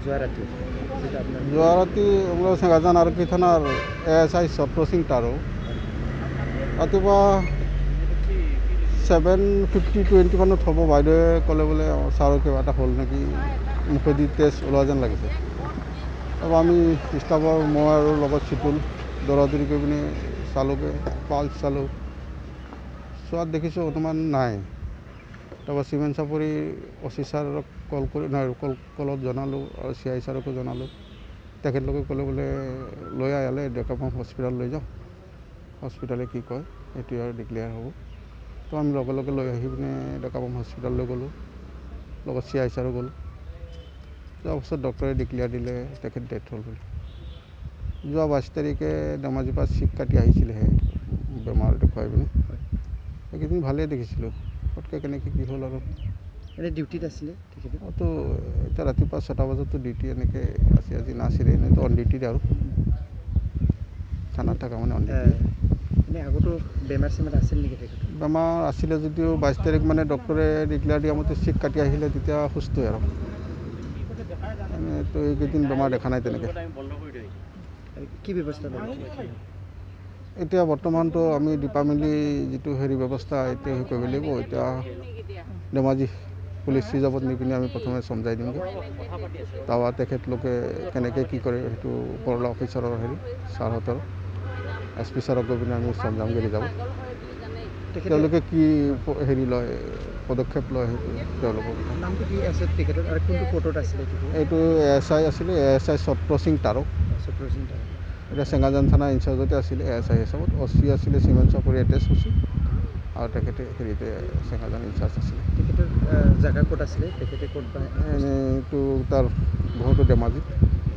যোৱা ৰাতি চেঙাজান আৰক্ষী থানাৰ ASI সত্ৰ সিং তাৰো ৰাতিপুৱা 7:50 মানত হ'ব। বাইদেৱে ক'লে বোলে ছাৰৰ কিবা এটা হ'ল নেকি, মুখেদি তেজ ওলোৱা যেন লাগিছে। তাৰপৰা আমি ষ্টাফৰ মই আৰু লগত চিটুল দৌৰাদৌৰি কৰি পিনে চালোগৈ, পাল্চ চালোঁ, চোৱাত দেখিছোঁ বৰ্তমান নাই। তাৰপৰা চিমেণ্ট চাপৰি OC ছাৰক কলত জনালোঁ আৰু CI ছাৰকো জনালোঁ। তেখেতলোকে ক'লে বোলে লৈ আহিলে ডেকাপাম হস্পিটেল লৈ যাওঁ, হস্পিটেলে কি কয় সেইটো আৰু ডিক্লেয়াৰ হ'ব। তো আমি লগে লগে লৈ আহি পিনে ডেকাপাম হস্পিটেললৈ গ'লোঁ, লগত CI ছাৰো গ'লোঁ। তাৰপাছত ডক্টৰে ডিক্লেয়াৰ দিলে তেখেত ডেথ হ'ল বুলি। যোৱা 22 তাৰিখে ধেমাজিৰ পৰা চিক কাটি আহিছিলেহে বেমাৰ দেখুৱাই পিনে। এইকেইদিন ভালেই দেখিছিলোঁ, ফটকৈ কেনেকৈ কি হ'ল আৰু। এনে ডিউটিত আছিলে তো এতিয়া ৰাতিপুৱা 6টা বজাততো ডিউটি এনেকৈ আছে, আজি নাছিলে, এনেইতো অন ডিউটিত আৰু থানাত থকা মানে অন ডিউটি। এনে আগতো বেমাৰ চেমাৰ আছিল নেকি তেখেতৰ? বেমাৰ আছিলে যদিও 22 তাৰিখ মানে ডক্টৰে ডিক্লেয়াৰ দিয়া মতে চিক কাটি আহিলে, তেতিয়া সুস্থই আৰু। এনেইতো এইকেইদিন বেমাৰ দেখা নাই তেনেকৈ। কি ব্যৱস্থা ল'ব এতিয়া বৰ্তমানতো আমি ডিপাৰ্টমেণ্টলি যিটো ব্যৱস্থা এতিয়া কৰিব লাগিব। এতিয়া ধেমাজি পুলিচ ৰিজাৰ্ভত নি পিনে আমি প্ৰথমে চমজাই দিমগৈ। তাৰপৰা তেখেতলোকে কেনেকৈ কি কৰে সেইটো ওপৰলা অফিচাৰৰ ছাৰহঁতৰ SP ছাৰক গৈ পিনে আমি চমজামগৈ ৰিজাৰ্ভত। তেওঁলোকে কি লয় পদক্ষেপ লয় সেইটো তেওঁলোকৰ। নামটো কি আছে তেখেতৰ আৰু কোনটো কোৰ্টত আছিলে? এইটো ASI আছিলে, ASI সত্ৰ সিং তাৰো। এতিয়া চেঙাজান থানা ইনচাৰ্জতে আছিলে ASI হিচাপত। OC আছিলে চিমেণ্ট চাপৰি এটেচ OC, আৰু তেখেতে চেঙাজান ইনচাৰ্জ আছিলে। তেখেতৰ জেগা ক'ত আছিলে? তেখেতে ক'ত পায়? এনেইতো তাৰ ঘৰটো ধেমাজিত।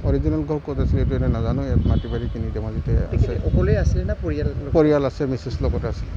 অৰিজিনেল ঘৰ ক'ত আছিলে এইটো এনে নাজানো। ইয়াত মাটি বাৰী কিনি ধেমাজিতে আছে। অকলেই আছিলে না পৰিয়াল? পৰিয়াল আছে, মিছেছ লগতে আছিলে।